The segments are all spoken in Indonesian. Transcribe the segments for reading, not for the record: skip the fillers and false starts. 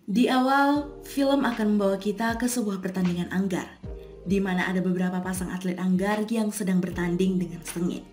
Di awal, film akan membawa kita ke sebuah pertandingan anggar, di mana ada beberapa pasang atlet anggar yang sedang bertanding dengan sengit.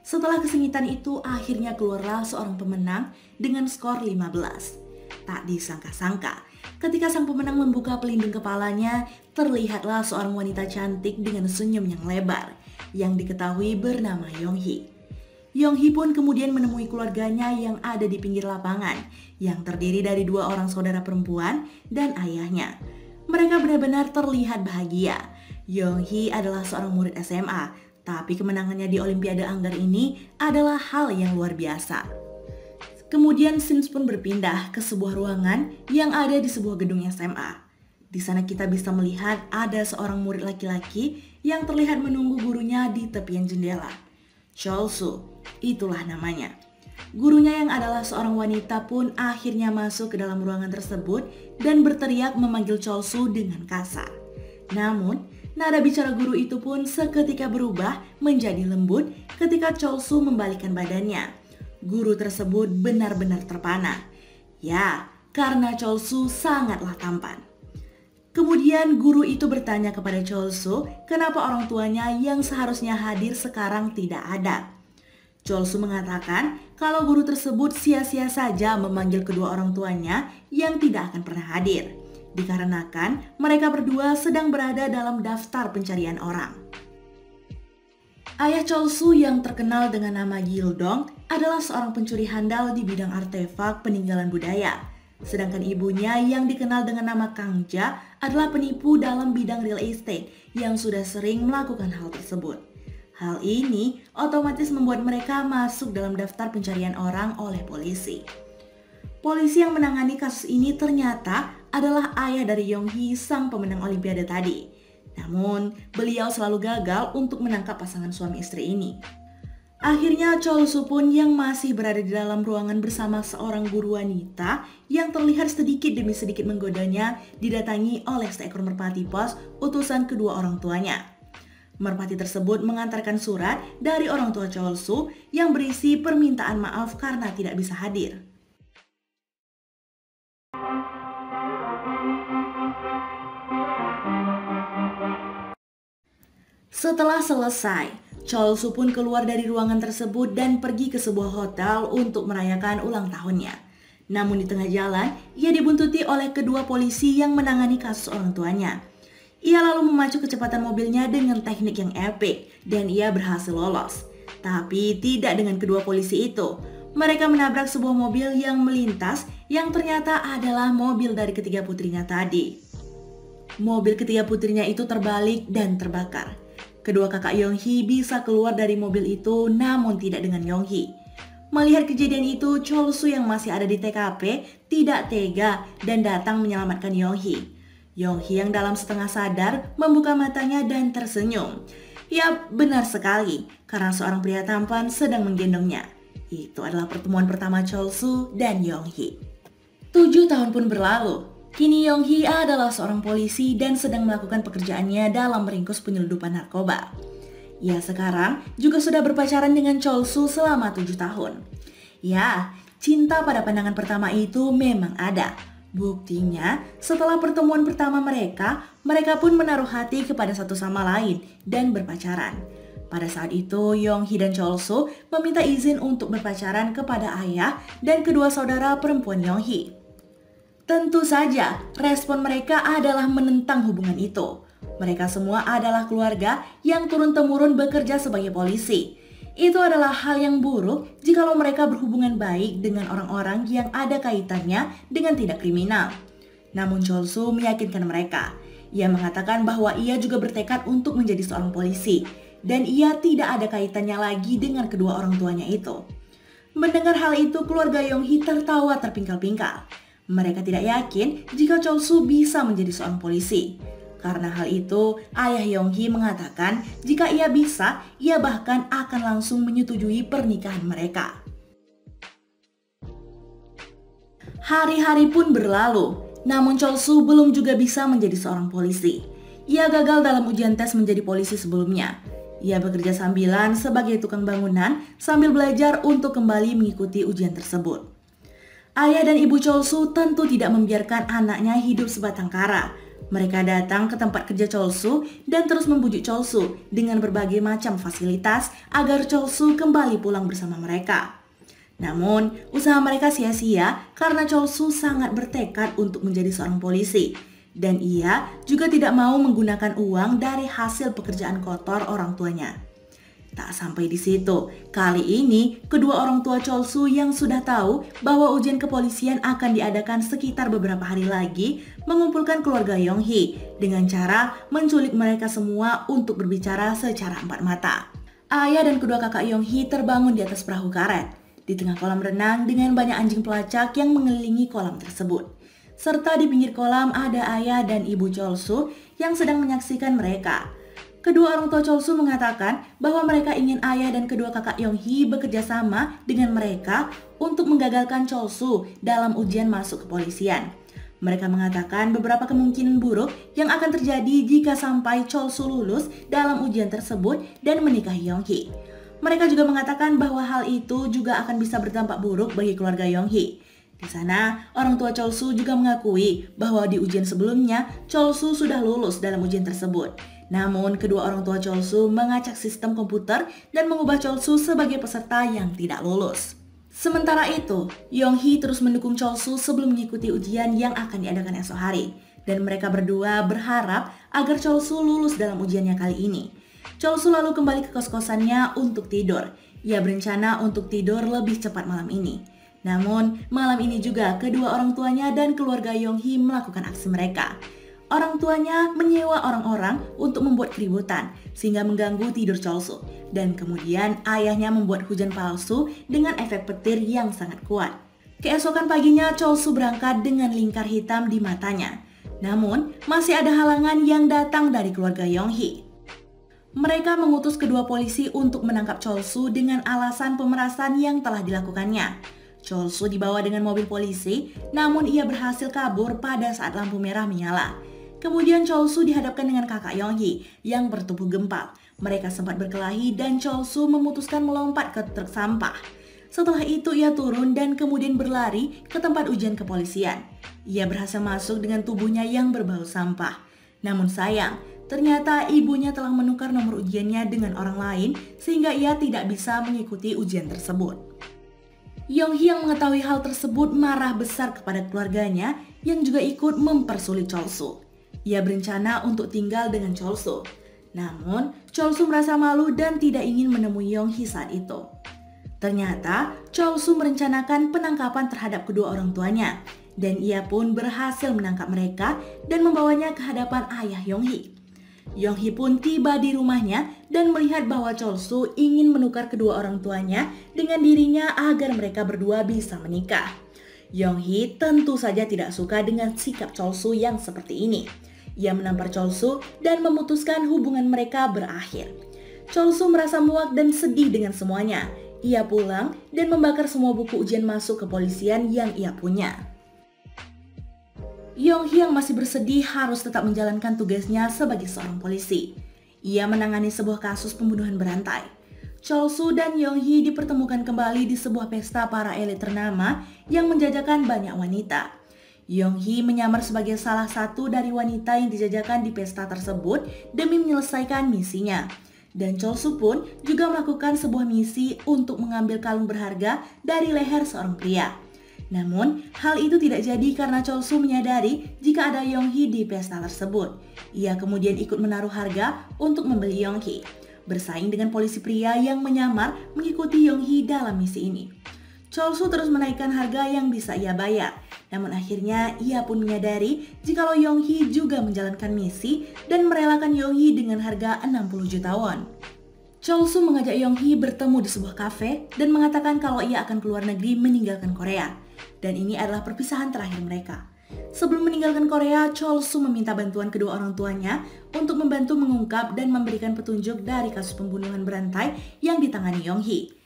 Setelah kesengitan itu, akhirnya keluarlah seorang pemenang dengan skor 15. Tak disangka-sangka, ketika sang pemenang membuka pelindung kepalanya, terlihatlah seorang wanita cantik dengan senyum yang lebar, yang diketahui bernama Yonghee. Yonghee pun kemudian menemui keluarganya yang ada di pinggir lapangan, yang terdiri dari dua orang saudara perempuan dan ayahnya. Mereka benar-benar terlihat bahagia. Yonghee adalah seorang murid SMA, tapi kemenangannya di Olimpiade Anggar ini adalah hal yang luar biasa. Kemudian scenes pun berpindah ke sebuah ruangan yang ada di sebuah gedung SMA. Di sana kita bisa melihat ada seorang murid laki-laki yang terlihat menunggu gurunya di tepian jendela. Cholsu, itulah namanya. Gurunya yang adalah seorang wanita pun akhirnya masuk ke dalam ruangan tersebut dan berteriak memanggil Cholsu dengan kasar. Namun, nada bicara guru itu pun seketika berubah menjadi lembut ketika Cholsu membalikkan badannya. Guru tersebut benar-benar terpana. Ya, karena Cholsu sangatlah tampan. Kemudian guru itu bertanya kepada Cholsu kenapa orang tuanya yang seharusnya hadir sekarang tidak ada. Cholsu mengatakan kalau guru tersebut sia-sia saja memanggil kedua orang tuanya yang tidak akan pernah hadir, dikarenakan mereka berdua sedang berada dalam daftar pencarian orang. Ayah Cholsu yang terkenal dengan nama Gildong adalah seorang pencuri handal di bidang artefak peninggalan budaya. Sedangkan ibunya yang dikenal dengan nama Kangja adalah penipu dalam bidang real estate yang sudah sering melakukan hal tersebut. Hal ini otomatis membuat mereka masuk dalam daftar pencarian orang oleh polisi. Polisi yang menangani kasus ini ternyata adalah ayah dari Yonghee, sang pemenang Olimpiade tadi. Namun, beliau selalu gagal untuk menangkap pasangan suami istri ini. Akhirnya Cholsu pun yang masih berada di dalam ruangan bersama seorang guru wanita yang terlihat sedikit demi sedikit menggodanya didatangi oleh seekor merpati pos utusan kedua orang tuanya. Merpati tersebut mengantarkan surat dari orang tua Cholsu yang berisi permintaan maaf karena tidak bisa hadir. Setelah selesai, Cholsu pun keluar dari ruangan tersebut dan pergi ke sebuah hotel untuk merayakan ulang tahunnya. Namun di tengah jalan, ia dibuntuti oleh kedua polisi yang menangani kasus orang tuanya. Ia lalu memacu kecepatan mobilnya dengan teknik yang epik dan ia berhasil lolos. Tapi tidak dengan kedua polisi itu. Mereka menabrak sebuah mobil yang melintas yang ternyata adalah mobil dari ketiga putrinya tadi. Mobil ketiga putrinya itu terbalik dan terbakar. Kedua kakak Yonghee bisa keluar dari mobil itu namun tidak dengan Yonghee. Melihat kejadian itu, Cholsu yang masih ada di TKP tidak tega dan datang menyelamatkan Yonghee. Yonghee yang dalam setengah sadar membuka matanya dan tersenyum. Ya, benar sekali karena seorang pria tampan sedang menggendongnya. Itu adalah pertemuan pertama Cholsu dan Yonghee. 7 tahun pun berlalu. Kini Yonghee adalah seorang polisi dan sedang melakukan pekerjaannya dalam meringkus penyelundupan narkoba. Ia sekarang juga sudah berpacaran dengan Cholsu selama 7 tahun. Ya, cinta pada pandangan pertama itu memang ada. Buktinya, setelah pertemuan pertama mereka pun menaruh hati kepada satu sama lain dan berpacaran. Pada saat itu, Yonghee dan Cholsu meminta izin untuk berpacaran kepada ayah dan kedua saudara perempuan Yonghee. Tentu saja, respon mereka adalah menentang hubungan itu. Mereka semua adalah keluarga yang turun-temurun bekerja sebagai polisi. Itu adalah hal yang buruk jikalau mereka berhubungan baik dengan orang-orang yang ada kaitannya dengan tindak kriminal. Namun Cholsu meyakinkan mereka. Ia mengatakan bahwa ia juga bertekad untuk menjadi seorang polisi. Dan ia tidak ada kaitannya lagi dengan kedua orang tuanya itu. Mendengar hal itu, keluarga Yonghee tertawa terpingkal-pingkal. Mereka tidak yakin jika Cholsu bisa menjadi seorang polisi. Karena hal itu, ayah Yonghee mengatakan jika ia bisa, ia bahkan akan langsung menyetujui pernikahan mereka. Hari-hari pun berlalu, namun Cholsu belum juga bisa menjadi seorang polisi. Ia gagal dalam ujian tes menjadi polisi sebelumnya. Ia bekerja sambilan sebagai tukang bangunan sambil belajar untuk kembali mengikuti ujian tersebut. Ayah dan ibu Cholsu tentu tidak membiarkan anaknya hidup sebatang kara. Mereka datang ke tempat kerja Cholsu dan terus membujuk Cholsu dengan berbagai macam fasilitas agar Cholsu kembali pulang bersama mereka. Namun, usaha mereka sia-sia karena Cholsu sangat bertekad untuk menjadi seorang polisi. Dan ia juga tidak mau menggunakan uang dari hasil pekerjaan kotor orang tuanya. Tak sampai di situ, kali ini kedua orang tua Cholsu yang sudah tahu bahwa ujian kepolisian akan diadakan sekitar beberapa hari lagi mengumpulkan keluarga Yonghee dengan cara menculik mereka semua untuk berbicara secara empat mata. Ayah dan kedua kakak Yonghee terbangun di atas perahu karet di tengah kolam renang dengan banyak anjing pelacak yang mengelilingi kolam tersebut. Serta di pinggir kolam ada ayah dan ibu Cholsu yang sedang menyaksikan mereka. Kedua orang tua Cholsu mengatakan bahwa mereka ingin ayah dan kedua kakak Yonghee bekerja sama dengan mereka untuk menggagalkan Cholsu dalam ujian masuk kepolisian. Mereka mengatakan beberapa kemungkinan buruk yang akan terjadi jika sampai Cholsu lulus dalam ujian tersebut dan menikahi Yonghee. Mereka juga mengatakan bahwa hal itu juga akan bisa berdampak buruk bagi keluarga Yonghee. Di sana, orang tua Cholsu juga mengakui bahwa di ujian sebelumnya Cholsu sudah lulus dalam ujian tersebut. Namun, kedua orang tua Cholsu mengacak sistem komputer dan mengubah Cholsu sebagai peserta yang tidak lulus. Sementara itu, Yonghee terus mendukung Cholsu sebelum mengikuti ujian yang akan diadakan esok hari. Dan mereka berdua berharap agar Cholsu lulus dalam ujiannya kali ini. Cholsu lalu kembali ke kos-kosannya untuk tidur. Ia berencana untuk tidur lebih cepat malam ini. Namun, malam ini juga kedua orang tuanya dan keluarga Yonghee melakukan aksi mereka. Orang tuanya menyewa orang-orang untuk membuat keributan sehingga mengganggu tidur Cholsu. Dan kemudian ayahnya membuat hujan palsu dengan efek petir yang sangat kuat. Keesokan paginya Cholsu berangkat dengan lingkar hitam di matanya. Namun masih ada halangan yang datang dari keluarga Yonghee. Mereka mengutus kedua polisi untuk menangkap Cholsu dengan alasan pemerasan yang telah dilakukannya. Cholsu dibawa dengan mobil polisi, namun ia berhasil kabur pada saat lampu merah menyala. Kemudian Cholsu dihadapkan dengan kakak Yonghee yang bertubuh gempal. Mereka sempat berkelahi dan Cholsu memutuskan melompat ke truk sampah. Setelah itu ia turun dan kemudian berlari ke tempat ujian kepolisian. Ia berhasil masuk dengan tubuhnya yang berbau sampah. Namun sayang, ternyata ibunya telah menukar nomor ujiannya dengan orang lain sehingga ia tidak bisa mengikuti ujian tersebut. Yonghee yang mengetahui hal tersebut marah besar kepada keluarganya yang juga ikut mempersulit Cholsu. Ia berencana untuk tinggal dengan Cholsu. Namun, Cholsu merasa malu dan tidak ingin menemui Yonghee saat itu. Ternyata, Cholsu merencanakan penangkapan terhadap kedua orang tuanya. Dan ia pun berhasil menangkap mereka dan membawanya ke hadapan ayah Yonghee. Yonghee pun tiba di rumahnya dan melihat bahwa Cholsu ingin menukar kedua orang tuanya dengan dirinya agar mereka berdua bisa menikah. Yonghee tentu saja tidak suka dengan sikap Cholsu yang seperti ini. Ia menampar Cholsu dan memutuskan hubungan mereka berakhir. Cholsu merasa muak dan sedih dengan semuanya. Ia pulang dan membakar semua buku ujian masuk kepolisian yang ia punya. Yonghee yang masih bersedih harus tetap menjalankan tugasnya sebagai seorang polisi. Ia menangani sebuah kasus pembunuhan berantai. Cholsu dan Yonghee dipertemukan kembali di sebuah pesta para elit ternama yang menjajakan banyak wanita. Yonghee menyamar sebagai salah satu dari wanita yang dijajakan di pesta tersebut demi menyelesaikan misinya. Dan Cholsu pun juga melakukan sebuah misi untuk mengambil kalung berharga dari leher seorang pria. Namun, hal itu tidak jadi karena Cholsu menyadari jika ada Yonghee di pesta tersebut. Ia kemudian ikut menaruh harga untuk membeli Yonghee, bersaing dengan polisi pria yang menyamar mengikuti Yonghee dalam misi ini. Cholsu terus menaikkan harga yang bisa ia bayar. Namun akhirnya ia pun menyadari jikalau Yonghee juga menjalankan misi dan merelakan Yonghee dengan harga 60 juta won. Cholsu mengajak Yonghee bertemu di sebuah kafe dan mengatakan kalau ia akan keluar negeri meninggalkan Korea. Dan ini adalah perpisahan terakhir mereka. Sebelum meninggalkan Korea, Cholsu meminta bantuan kedua orang tuanya untuk membantu mengungkap dan memberikan petunjuk dari kasus pembunuhan berantai yang ditangani Yonghee.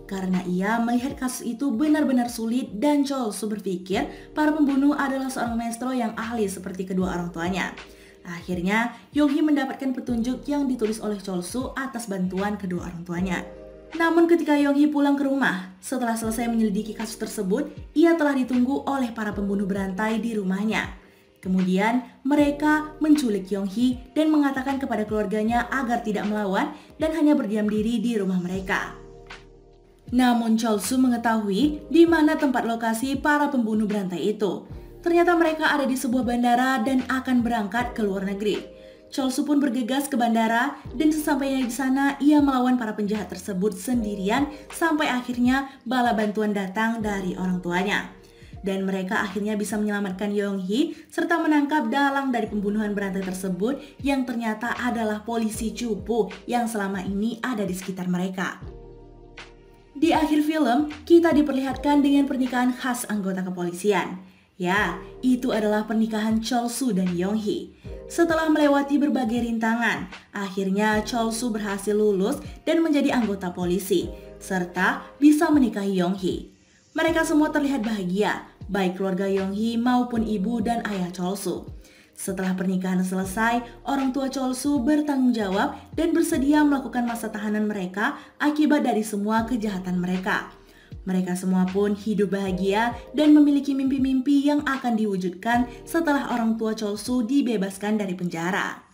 Karena ia melihat kasus itu benar-benar sulit dan Cholsu berpikir para pembunuh adalah seorang maestro yang ahli seperti kedua orang tuanya. Akhirnya, Yonghee mendapatkan petunjuk yang ditulis oleh Cholsu atas bantuan kedua orang tuanya. Namun ketika Yong-hee pulang ke rumah, setelah selesai menyelidiki kasus tersebut, ia telah ditunggu oleh para pembunuh berantai di rumahnya. Kemudian mereka menculik Yong-hee dan mengatakan kepada keluarganya agar tidak melawan dan hanya berdiam diri di rumah mereka. Namun Chol-soo mengetahui di mana tempat lokasi para pembunuh berantai itu. Ternyata mereka ada di sebuah bandara dan akan berangkat ke luar negeri. Chol-soo pun bergegas ke bandara dan sesampainya di sana ia melawan para penjahat tersebut sendirian sampai akhirnya bala bantuan datang dari orang tuanya. Dan mereka akhirnya bisa menyelamatkan Yong-hee serta menangkap dalang dari pembunuhan berantai tersebut yang ternyata adalah polisi cupu yang selama ini ada di sekitar mereka. Di akhir film, kita diperlihatkan dengan pernikahan khas anggota kepolisian. Ya, itu adalah pernikahan Chol-soo dan Yong-hee. Setelah melewati berbagai rintangan, akhirnya Chol-soo berhasil lulus dan menjadi anggota polisi, serta bisa menikahi Yong-hee. Mereka semua terlihat bahagia, baik keluarga Yong-hee maupun ibu dan ayah Chol-soo. Setelah pernikahan selesai, orang tua Chol-soo bertanggung jawab dan bersedia melakukan masa tahanan mereka akibat dari semua kejahatan mereka. Mereka semua pun hidup bahagia dan memiliki mimpi-mimpi yang akan diwujudkan setelah orang tua Chol-soo dibebaskan dari penjara.